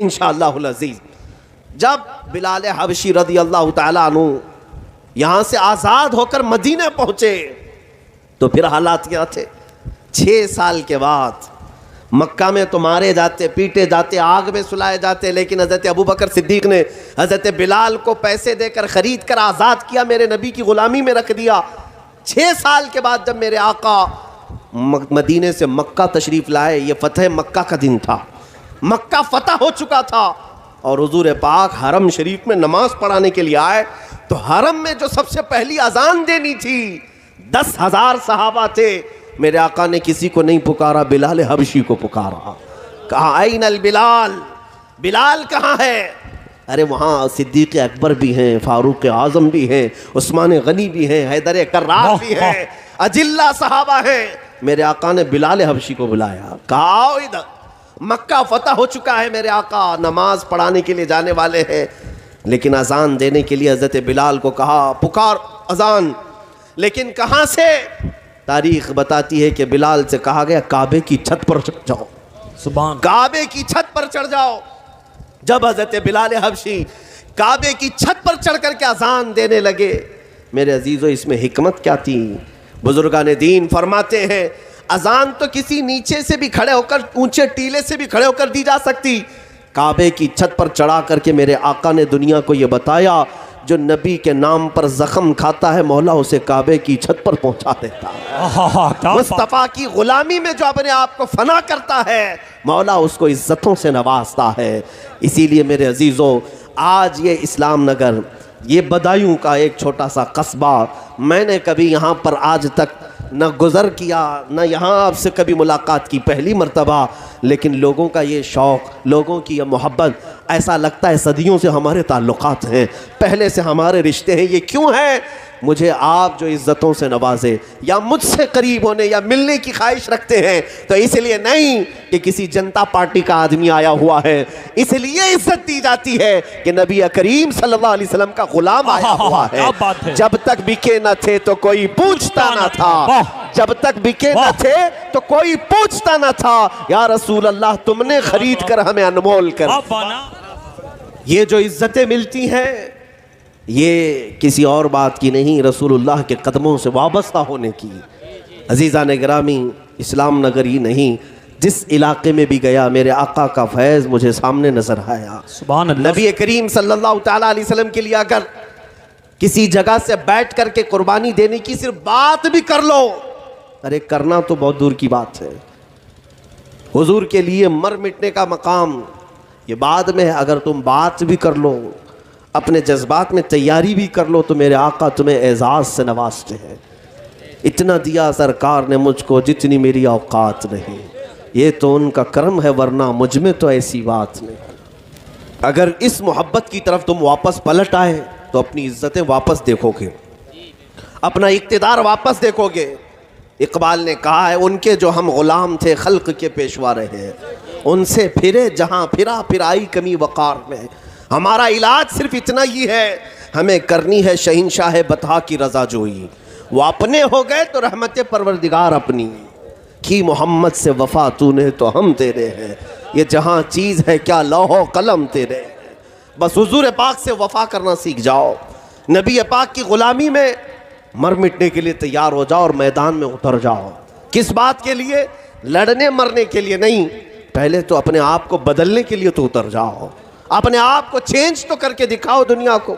انشاءاللہ العزیز جب بلال حبشی رضی اللہ تعالیٰ عنہ یہاں سے آزاد ہو کر مدینے پہنچے تو پھر حالات کیا تھے؟ 6 سال کے بعد مکہ میں تو مارے جاتے، پیٹے جاتے، آگ میں سلائے جاتے، لیکن حضرت ابوبکر صدیق نے حضرت بلال کو پیسے دے کر خرید کر آزاد کیا، میرے نبی کی غلامی میں رکھ دیا۔ 6 سال کے بعد جب میرے آقا مدینے سے مکہ تشریف لائے، یہ فتح مکہ کا دن تھا، مکہ فتح ہو چکا تھا، اور حضور پاک حرم شریف میں نماز پڑھانے کے لیے آئے تو حرم میں جو سب سے پہلی اذان دینی تھی 10,000 صحابہ تھے، میرے آقا نے کسی کو نہیں پکارا، بلال حبشی کو پکارا، کہا این البلال، بلال کہاں ہے؟ ارے وہاں صدیق اکبر بھی ہیں، فاروق اعظم بھی ہیں، عثمان غنی بھی ہیں، حیدر کرار بھی ہیں، اجلہ صحابہ ہیں۔ میرے آقا نے بلال حبشی کو بلایا، کہا آؤ ادھر، مکہ فتح ہو چکا ہے، میرے آقا نماز پڑھانے کے لیے جانے والے ہیں، لیکن اذان دینے کے لیے حضرت بلال کو کہا پکار اذان، لیکن کہاں سے؟ تاریخ بتاتی ہے کہ بلال سے کہا گیا کعبے کی چھت پر چڑھ جاؤ، سبحان، کعبے کی چھت پر چڑھ جاؤ۔ جب حضرت بلال حبشی کعبے کی چھت پر چڑھ کر کے اذان دینے لگے، میرے عزیزو اس میں حکمت کیا تھی؟ بزرگان دین فرماتے ہیں اذان تو کسی نیچے سے بھی کھڑے ہو کر، اونچے ٹیلے سے بھی کھڑے ہو کر دی جا سکتی، کعبے کی چھت پر چڑھا کر کے میرے آقا نے دنیا کو یہ بتایا جو نبی کے نام پر زخم کھاتا ہے مولا اسے کعبے کی چھت پر پہنچا دیتا ہے، مصطفیٰ کی غلامی میں جو اپنے آپ کو فنا کرتا ہے مولا اس کو عزتوں سے نوازتا ہے۔ اسی لیے میرے عزیزو آج یہ اسلام نگر، یہ بدایوں کا ایک چھوٹا سا قصبہ، میں نے کبھی یہاں پر آج تک نہ گزر کیا، نہ یہاں آپ سے کبھی ملاقات کی، پہلی مرتبہ، لیکن لوگوں کا یہ شوق، لوگوں کی یہ محبت، ایسا لگتا ہے صدیوں سے ہمارے تعلقات ہیں، پہلے سے ہمارے رشتے ہیں۔ یہ کیوں ہے؟ مجھے آپ جو عزتوں سے نوازے یا مجھ سے قریب ہونے یا ملنے کی خواہش رکھتے ہیں تو اس لیے نہیں کہ کسی جنتا پارٹی کا آدمی آیا ہوا ہے، اس لیے عزت دی جاتی ہے کہ نبی کریم صلی اللہ علیہ وسلم کا غلام آیا ہوا ہے۔ جب تک بکے نہ تھے تو کوئی پوچھتا نہ تھا، جب تک بکے نہ تھے تو کوئی پوچھتا نہ تھا، یا رسول اللہ تم نے خرید کر ہمیں انمول کر۔ یہ جو عزتیں ملتی ہیں یہ کسی اور بات کی نہیں، رسول اللہ کے قدموں سے وابستہ ہونے کی۔ عزیزان گرامی، اسلام نگر ہی نہیں، جس علاقے میں بھی گیا میرے آقا کا فیض مجھے سامنے نظر آیا۔ سبحان اللہ۔ نبی کریم صلی اللہ تعالیٰ علیہ وسلم کے لیے اگر کسی جگہ سے بیٹھ کر کے قربانی دینے کی صرف بات بھی کر لو، ارے کرنا تو بہت دور کی بات ہے، حضور کے لیے مر مٹنے کا مقام یہ بعد میں ہے، اگر تم بات بھی کر لو، اپنے جذبات میں تیاری بھی کر لو تو میرے آقا تمہیں اعزاز سے نوازتے ہیں۔ اتنا دیا سرکار نے مجھ کو جتنی میری اوقات نہیں، یہ تو ان کا کرم ہے ورنہ مجھ میں تو ایسی بات نہیں۔ اگر اس محبت کی طرف تم واپس پلٹ آئے تو اپنی عزتیں واپس دیکھو گے، اپنا اقتدار واپس دیکھو گے۔ اقبال نے کہا ہے ان کے جو ہم غلام تھے خلق کے پیشوا رہے، ان سے پھرے جہاں پھرا پھرائی کمی وقار میں۔ ہمارا علاج صرف اتنا ہی ہے، ہمیں کرنی ہے شہنشاہ بطحا کی رضا جوئی، وہ اپنے ہو گئے تو رحمت پروردگار اپنی، کی محمد سے وفا تو نے تو ہم تیرے ہیں، یہ جہاں چیز ہے کیا لوح و قلم تیرے ہیں۔ بس حضور پاک سے وفا کرنا سیکھ جاؤ، نبی پاک کی غلامی میں مر مٹنے کے لیے تیار ہو جاؤ اور میدان میں اتر جاؤ۔ کس بات کے لیے؟ لڑنے مرنے کے لیے نہیں، پہلے تو اپنے آپ کو بدلنے کے لیے تو اتر جاؤ، اپنے آپ کو چینج تو کر کے دکھاؤ دنیا کو۔